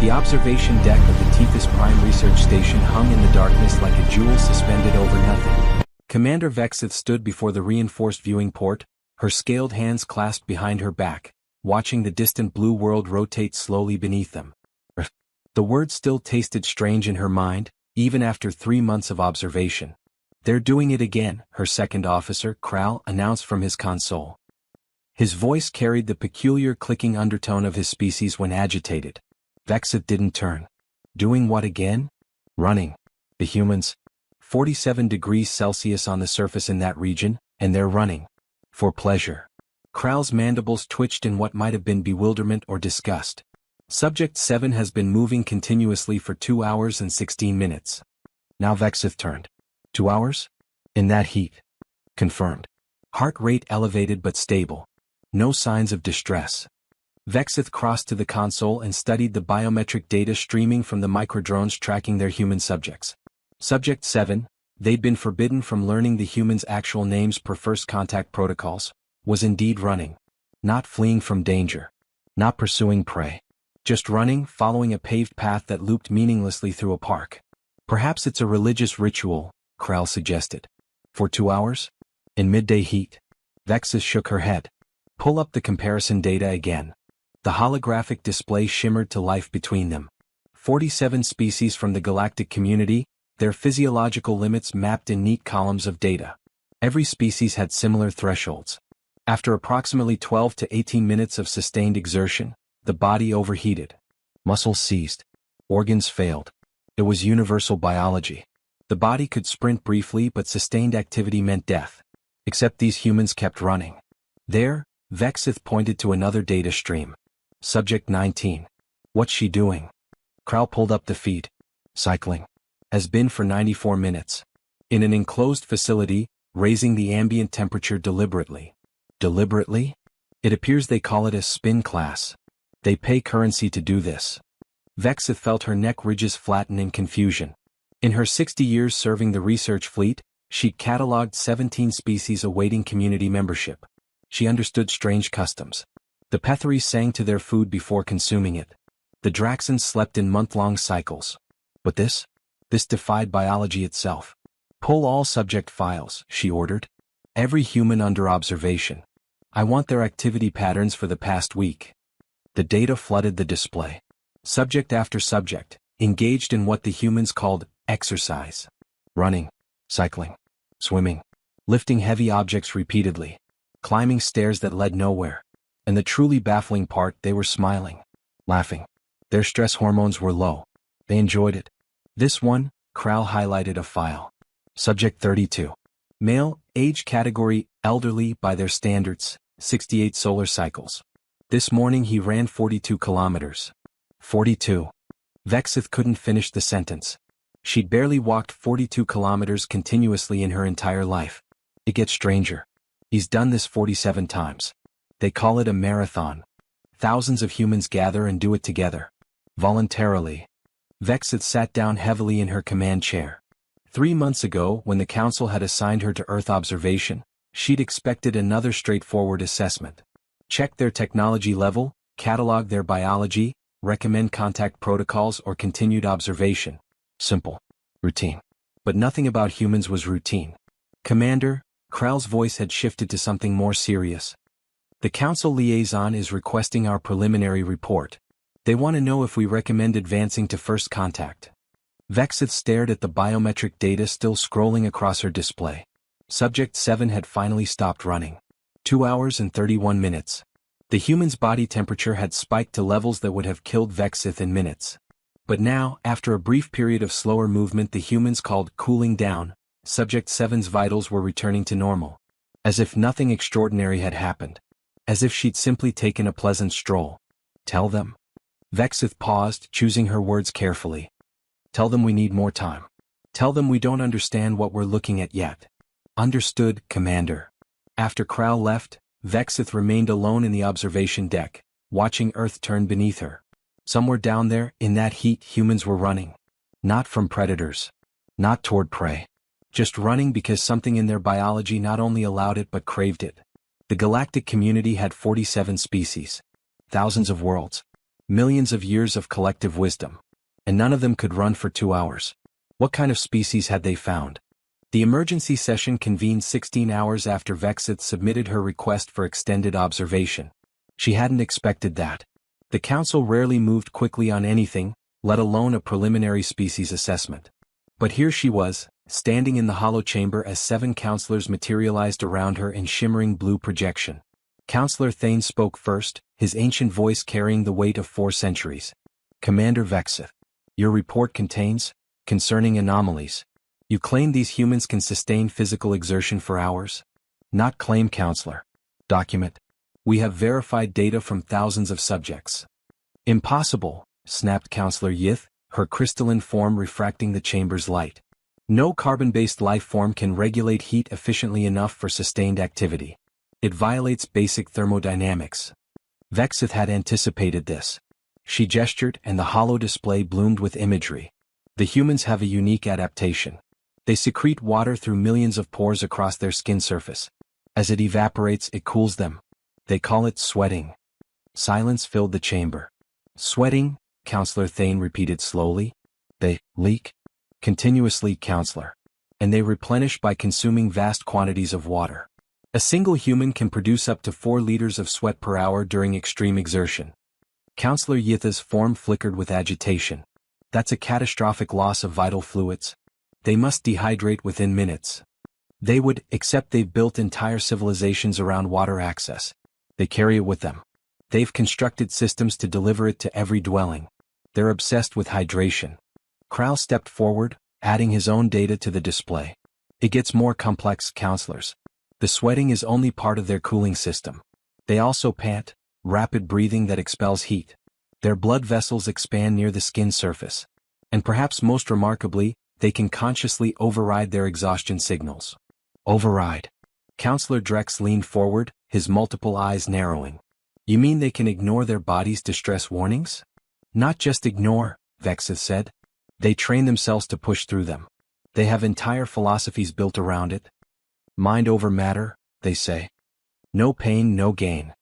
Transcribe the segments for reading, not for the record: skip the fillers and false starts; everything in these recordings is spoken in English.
The observation deck of the Tethys Prime Research Station hung in the darkness like a jewel suspended over nothing. Commander Vexith stood before the reinforced viewing port, her scaled hands clasped behind her back, watching the distant blue world rotate slowly beneath them. The words still tasted strange in her mind, even after 3 months of observation. "They're doing it again," her second officer, Kral, announced from his console. His voice carried the peculiar clicking undertone of his species when agitated. Vexith didn't turn. "Doing what again?" "Running. The humans. 47 degrees Celsius on the surface in that region, and they're running. For pleasure." Kral's mandibles twitched in what might have been bewilderment or disgust. Subject 7 has been moving continuously for 2 hours and 16 minutes. Now Vexith turned. 2 hours? In that heat. Confirmed. Heart rate elevated but stable. No signs of distress. Vexith crossed to the console and studied the biometric data streaming from the microdrones tracking their human subjects. Subject 7, they'd been forbidden from learning the humans' actual names per first contact protocols, was indeed running. Not fleeing from danger. Not pursuing prey. Just running, following a paved path that looped meaninglessly through a park. "Perhaps it's a religious ritual," Kral suggested. "For 2 hours? In midday heat?" Vexith shook her head. "Pull up the comparison data again." The holographic display shimmered to life between them. 47 species from the galactic community, their physiological limits mapped in neat columns of data. Every species had similar thresholds. After approximately 12 to 18 minutes of sustained exertion, the body overheated. Muscles seized. Organs failed. It was universal biology. The body could sprint briefly, but sustained activity meant death. Except these humans kept running. There, Vexith pointed to another data stream. Subject 19. "What's she doing?" Kral pulled up the feed. "Cycling. Has been for 94 minutes. In an enclosed facility, raising the ambient temperature deliberately." "Deliberately?" "It appears they call it a spin class. They pay currency to do this." Vexith felt her neck ridges flatten in confusion. In her 60 years serving the research fleet, she'd catalogued 17 species awaiting community membership. She understood strange customs. The Petheri sang to their food before consuming it. The Draxans slept in month-long cycles. But this defied biology itself. "Pull all subject files," she ordered. "Every human under observation. I want their activity patterns for the past week." The data flooded the display. Subject after subject, engaged in what the humans called exercise. Running, cycling, swimming, lifting heavy objects repeatedly, climbing stairs that led nowhere. And the truly baffling part, they were smiling, laughing. Their stress hormones were low. They enjoyed it. This one, Kral highlighted a file. Subject 32. Male, age category, elderly by their standards, 68 solar cycles. This morning he ran 42 kilometers. 42. Vexith couldn't finish the sentence. She'd barely walked 42 kilometers continuously in her entire life. It gets stranger. He's done this 47 times. They call it a marathon. Thousands of humans gather and do it together. Voluntarily. Vexith sat down heavily in her command chair. 3 months ago, when the council had assigned her to Earth observation, she'd expected another straightforward assessment. Check their technology level, catalog their biology, recommend contact protocols or continued observation. Simple. Routine. But nothing about humans was routine. "Commander," Kral's voice had shifted to something more serious. "The council liaison is requesting our preliminary report. They want to know if we recommend advancing to first contact." Vexith stared at the biometric data still scrolling across her display. Subject 7 had finally stopped running. 2 hours and 31 minutes. The human's body temperature had spiked to levels that would have killed Vexith in minutes. But now, after a brief period of slower movement the humans called cooling down, Subject 7's vitals were returning to normal. As if nothing extraordinary had happened. As if she'd simply taken a pleasant stroll. "Tell them." Vexith paused, choosing her words carefully. "Tell them we need more time. Tell them we don't understand what we're looking at yet." "Understood, Commander." After Kral left, Vexith remained alone in the observation deck, watching Earth turn beneath her. Somewhere down there, in that heat, humans were running. Not from predators. Not toward prey. Just running because something in their biology not only allowed it but craved it. The galactic community had 47 species. Thousands of worlds. Millions of years of collective wisdom. And none of them could run for 2 hours. What kind of species had they found? The emergency session convened 16 hours after Vexith submitted her request for extended observation. She hadn't expected that. The council rarely moved quickly on anything, let alone a preliminary species assessment. But here she was, standing in the hollow chamber as 7 counselors materialized around her in shimmering blue projection. Counselor Thane spoke first, his ancient voice carrying the weight of 4 centuries. Commander Vexith, your report contains concerning anomalies. You claim these humans can sustain physical exertion for hours? Not claim, Counselor. Document. We have verified data from thousands of subjects. Impossible, snapped Counselor Yith, her crystalline form refracting the chamber's light. No carbon-based life form can regulate heat efficiently enough for sustained activity. It violates basic thermodynamics. Vexith had anticipated this. She gestured and the hollow display bloomed with imagery. The humans have a unique adaptation. They secrete water through millions of pores across their skin surface. As it evaporates, it cools them. They call it sweating. Silence filled the chamber. Sweating, Counselor Thane repeated slowly. They leak continuously, Counselor. And they replenish by consuming vast quantities of water. A single human can produce up to 4 liters of sweat per hour during extreme exertion. Counselor Yitha's form flickered with agitation. That's a catastrophic loss of vital fluids. They must dehydrate within minutes. They would, except they've built entire civilizations around water access. They carry it with them. They've constructed systems to deliver it to every dwelling. They're obsessed with hydration. Kral stepped forward, adding his own data to the display. It gets more complex, counselors. The sweating is only part of their cooling system. They also pant, rapid breathing that expels heat. Their blood vessels expand near the skin surface. And perhaps most remarkably, they can consciously override their exhaustion signals. Override. Counselor Drex leaned forward, his multiple eyes narrowing. You mean they can ignore their body's distress warnings? Not just ignore, Vexith said. They train themselves to push through them. They have entire philosophies built around it. Mind over matter, they say. No pain, no gain.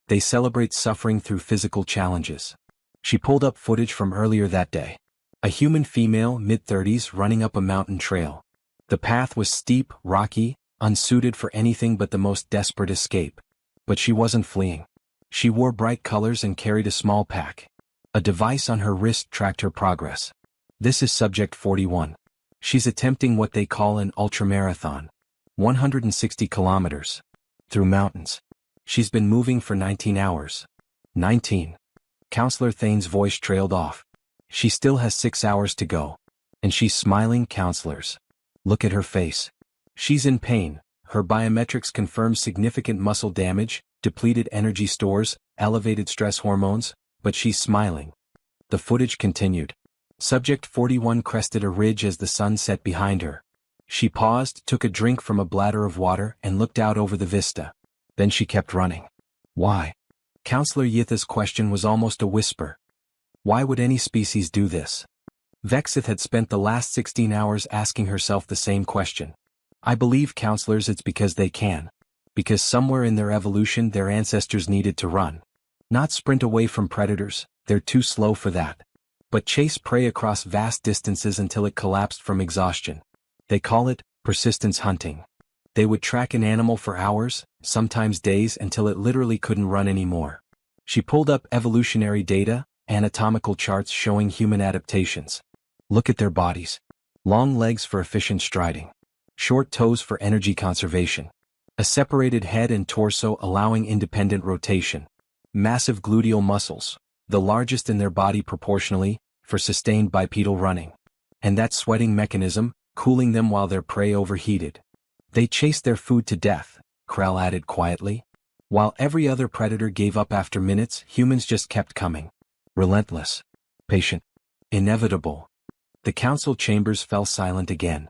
They celebrate suffering through physical challenges. She pulled up footage from earlier that day. A human female, mid-30s, running up a mountain trail. The path was steep, rocky, unsuited for anything but the most desperate escape. But she wasn't fleeing. She wore bright colors and carried a small pack. A device on her wrist tracked her progress. This is Subject 41. She's attempting what they call an ultramarathon. 160 kilometers. Through mountains. She's been moving for 19 hours. 19. Counselor Thane's voice trailed off. She still has 6 hours to go. And she's smiling, counselors. Look at her face. She's in pain. Her biometrics confirm significant muscle damage, depleted energy stores, elevated stress hormones, but she's smiling. The footage continued. Subject 41 crested a ridge as the sun set behind her. She paused, took a drink from a bladder of water, and looked out over the vista. Then she kept running. Why? Counselor Yitha's question was almost a whisper. Why would any species do this? Vexith had spent the last 16 hours asking herself the same question. I believe, counselors, it's because they can. Because somewhere in their evolution their ancestors needed to run. Not sprint away from predators, they're too slow for that. But chase prey across vast distances until it collapsed from exhaustion. They call it persistence hunting. They would track an animal for hours, sometimes days, until it literally couldn't run anymore. She pulled up evolutionary data, anatomical charts showing human adaptations. Look at their bodies. Long legs for efficient striding. Short toes for energy conservation. A separated head and torso allowing independent rotation. Massive gluteal muscles, the largest in their body proportionally, for sustained bipedal running. And that sweating mechanism, cooling them while their prey overheated. They chased their food to death, Kral added quietly. While every other predator gave up after minutes, humans just kept coming. Relentless. Patient. Inevitable. The council chambers fell silent again.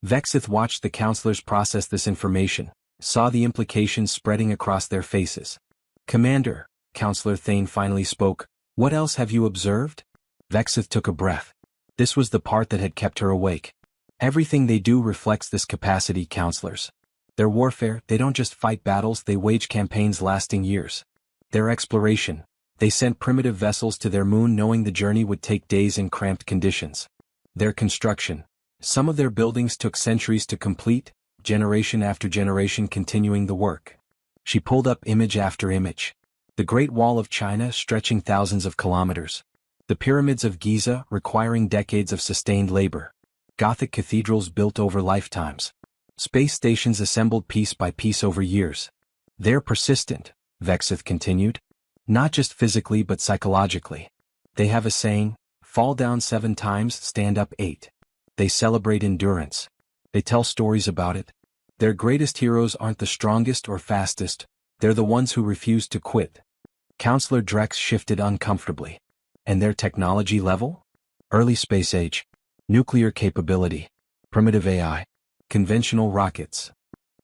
Vexith watched the counselors process this information, saw the implications spreading across their faces. Commander, Counselor Thane finally spoke, what else have you observed? Vexith took a breath. This was the part that had kept her awake. Everything they do reflects this capacity, counselors. Their warfare, they don't just fight battles, they wage campaigns lasting years. Their exploration, They sent primitive vessels to their moon knowing the journey would take days in cramped conditions. Their construction. Some of their buildings took centuries to complete, generation after generation continuing the work. She pulled up image after image. The Great Wall of China stretching thousands of kilometers. The pyramids of Giza requiring decades of sustained labor. Gothic cathedrals built over lifetimes. Space stations assembled piece by piece over years. They're persistent, Vexith continued. Not just physically but psychologically. They have a saying, fall down 7 times, stand up 8. They celebrate endurance. They tell stories about it. Their greatest heroes aren't the strongest or fastest, they're the ones who refuse to quit. Counselor Drex shifted uncomfortably. And their technology level? Early space age. Nuclear capability. Primitive AI. Conventional rockets.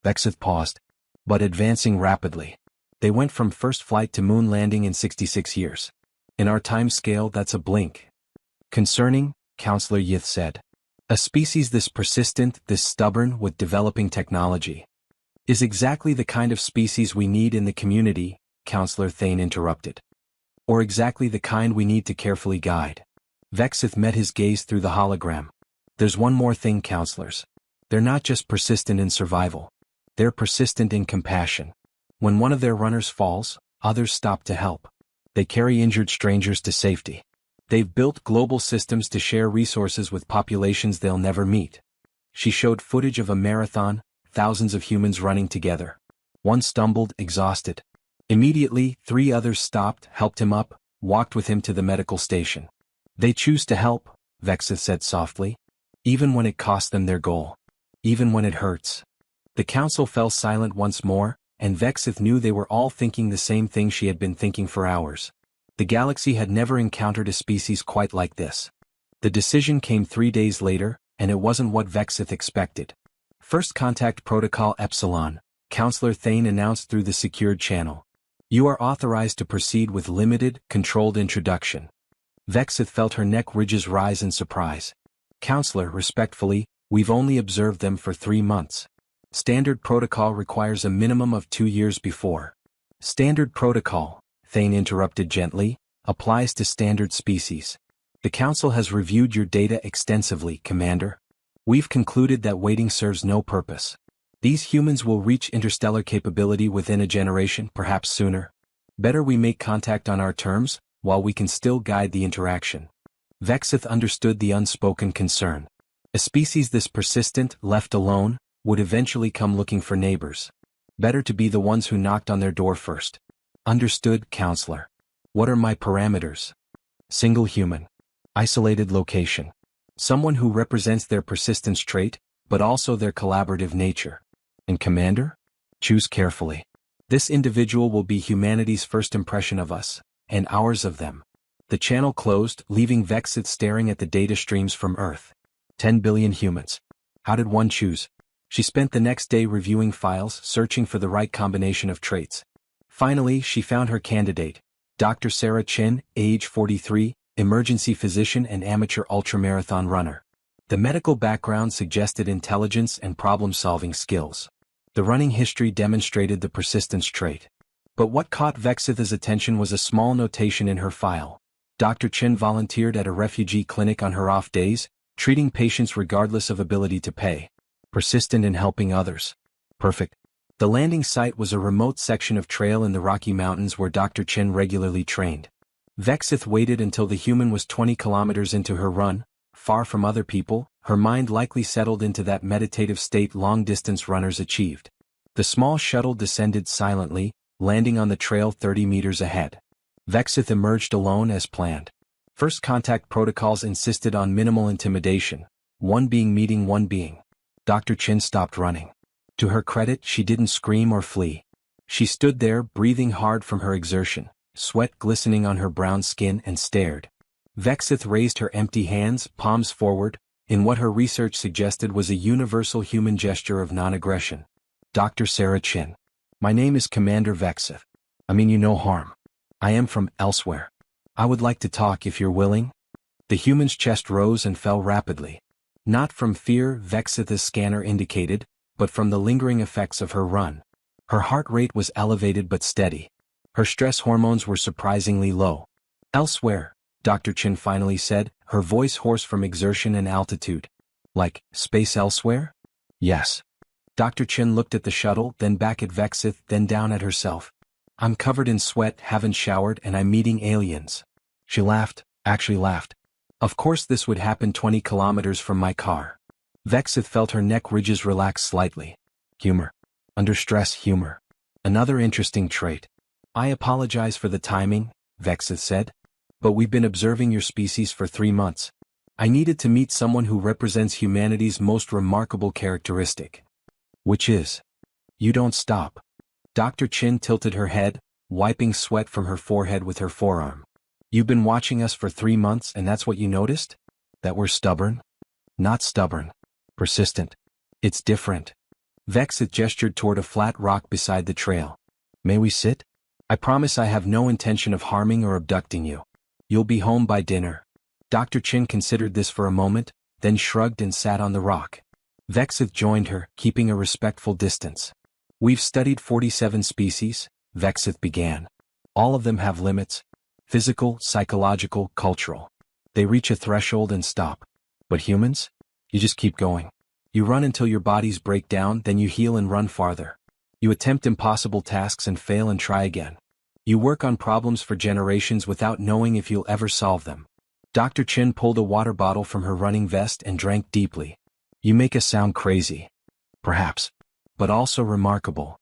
Vexith paused. But advancing rapidly. They went from first flight to moon landing in 66 years. In our time scale, that's a blink. Concerning, Counselor Yith said. A species this persistent, this stubborn, with developing technology, is exactly the kind of species we need in the community, Counselor Thane interrupted. Or exactly the kind we need to carefully guide. Vexith met his gaze through the hologram. There's one more thing, counselors. They're not just persistent in survival. They're persistent in compassion. When one of their runners falls, others stop to help. They carry injured strangers to safety. They've built global systems to share resources with populations they'll never meet. She showed footage of a marathon, thousands of humans running together. One stumbled, exhausted. Immediately, 3 others stopped, helped him up, walked with him to the medical station. They choose to help, Vexith said softly. Even when it cost them their goal. Even when it hurts. The council fell silent once more, and Vexith knew they were all thinking the same thing she had been thinking for hours. The galaxy had never encountered a species quite like this. The decision came 3 days later, and it wasn't what Vexith expected. First Contact Protocol Epsilon, Counselor Thane announced through the secured channel. You are authorized to proceed with limited, controlled introduction. Vexith felt her neck ridges rise in surprise. Counselor, respectfully, we've only observed them for 3 months. Standard protocol requires a minimum of 2 years before. Standard protocol, Thane interrupted gently, applies to standard species. The Council has reviewed your data extensively, Commander. We've concluded that waiting serves no purpose. These humans will reach interstellar capability within a generation, perhaps sooner. Better we make contact on our terms, while we can still guide the interaction. Vexith understood the unspoken concern. A species this persistent, left alone, would eventually come looking for neighbors. Better to be the ones who knocked on their door first. Understood, Counselor. What are my parameters? Single human. Isolated location. Someone who represents their persistence trait, but also their collaborative nature. And Commander? Choose carefully. This individual will be humanity's first impression of us, and ours of them. The channel closed, leaving Vexith staring at the data streams from Earth. 10 billion humans. How did one choose? She spent the next day reviewing files, searching for the right combination of traits. Finally, she found her candidate, Dr. Sarah Chin, age 43, emergency physician and amateur ultramarathon runner. The medical background suggested intelligence and problem-solving skills. The running history demonstrated the persistence trait. But what caught Vexith's attention was a small notation in her file. Dr. Chin volunteered at a refugee clinic on her off days, treating patients regardless of ability to pay. Persistent in helping others. Perfect. The landing site was a remote section of trail in the Rocky Mountains where Dr. Chin regularly trained. Vexith waited until the human was 20 kilometers into her run, far from other people, her mind likely settled into that meditative state long-distance runners achieved. The small shuttle descended silently, landing on the trail 30 meters ahead. Vexith emerged alone as planned. First Contact protocols insisted on minimal intimidation, one being meeting one being. Dr. Chin stopped running. To her credit, she didn't scream or flee. She stood there, breathing hard from her exertion, sweat glistening on her brown skin, and stared. Vexith raised her empty hands, palms forward, in what her research suggested was a universal human gesture of non-aggression. Dr. Sarah Chin. My name is Commander Vexith. I mean you no harm. I am from elsewhere. I would like to talk if you're willing. The human's chest rose and fell rapidly. Not from fear, Vexith's scanner indicated, but from the lingering effects of her run. Her heart rate was elevated but steady. Her stress hormones were surprisingly low. Elsewhere, Dr. Chin finally said, her voice hoarse from exertion and altitude. Like, space elsewhere? Yes. Dr. Chin looked at the shuttle, then back at Vexith, then down at herself. I'm covered in sweat, haven't showered, and I'm meeting aliens. She laughed, actually laughed. Of course this would happen 20 kilometers from my car. Vexith felt her neck ridges relax slightly. Humor. Under stress, humor. Another interesting trait. I apologize for the timing, Vexith said. But we've been observing your species for 3 months. I needed to meet someone who represents humanity's most remarkable characteristic. Which is? You don't stop. Dr. Chin tilted her head, wiping sweat from her forehead with her forearm. You've been watching us for 3 months and that's what you noticed? That we're stubborn? Not stubborn. Persistent. It's different. Vexith gestured toward a flat rock beside the trail. May we sit? I promise I have no intention of harming or abducting you. You'll be home by dinner. Dr. Chin considered this for a moment, then shrugged and sat on the rock. Vexith joined her, keeping a respectful distance. We've studied 47 species, Vexith began. All of them have limits. Physical, psychological, cultural. They reach a threshold and stop. But humans? You just keep going. You run until your bodies break down, then you heal and run farther. You attempt impossible tasks and fail and try again. You work on problems for generations without knowing if you'll ever solve them. Dr. Chin pulled a water bottle from her running vest and drank deeply. You make us sound crazy. Perhaps. But also remarkable.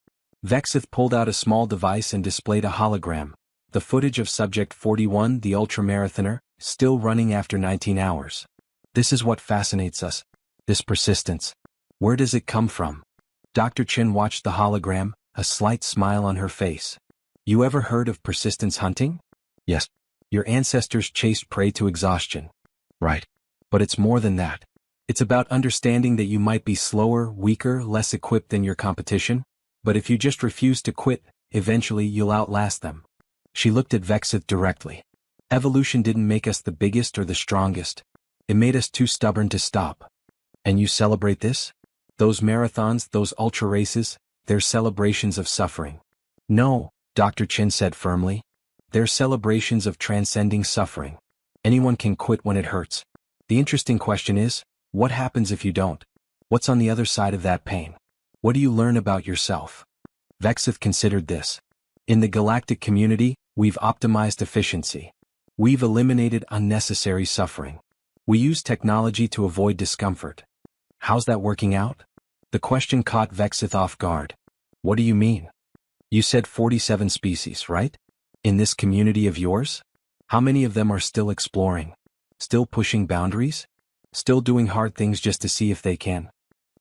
Vexith pulled out a small device and displayed a hologram. The footage of Subject 41, the ultramarathoner, still running after 19 hours. This is what fascinates us. This persistence. Where does it come from? Dr. Chin watched the hologram, a slight smile on her face. You ever heard of persistence hunting? Yes. Your ancestors chased prey to exhaustion. Right. But it's more than that. It's about understanding that you might be slower, weaker, less equipped than your competition, but if you just refuse to quit, eventually you'll outlast them. She looked at Vexith directly. Evolution didn't make us the biggest or the strongest. It made us too stubborn to stop. And you celebrate this? Those marathons, those ultra races, they're celebrations of suffering. No, Dr. Chin said firmly. They're celebrations of transcending suffering. Anyone can quit when it hurts. The interesting question is, what happens if you don't? What's on the other side of that pain? What do you learn about yourself? Vexith considered this. In the galactic community, we've optimized efficiency. We've eliminated unnecessary suffering. We use technology to avoid discomfort. How's that working out? The question caught Vexith off guard. What do you mean? You said 47 species, right? In this community of yours? How many of them are still exploring? Still pushing boundaries? Still doing hard things just to see if they can?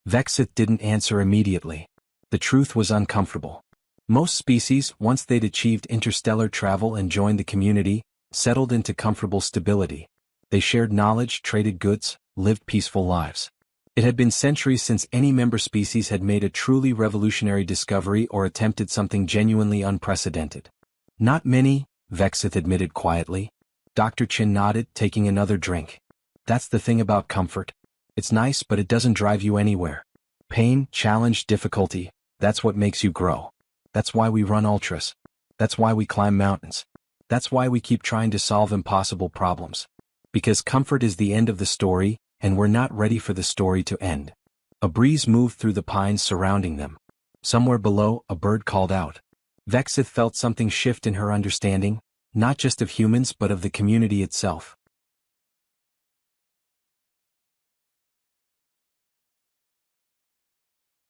Vexith didn't answer immediately. The truth was uncomfortable. Most species, once they'd achieved interstellar travel and joined the community, settled into comfortable stability. They shared knowledge, traded goods, lived peaceful lives. It had been centuries since any member species had made a truly revolutionary discovery or attempted something genuinely unprecedented. Not many, Vexith admitted quietly. Dr. Chin nodded, taking another drink. That's the thing about comfort. It's nice, but it doesn't drive you anywhere. Pain, challenge, difficulty, that's what makes you grow. That's why we run ultras. That's why we climb mountains. That's why we keep trying to solve impossible problems. Because comfort is the end of the story, and we're not ready for the story to end. A breeze moved through the pines surrounding them. Somewhere below, a bird called out. Vexith felt something shift in her understanding, not just of humans but of the community itself.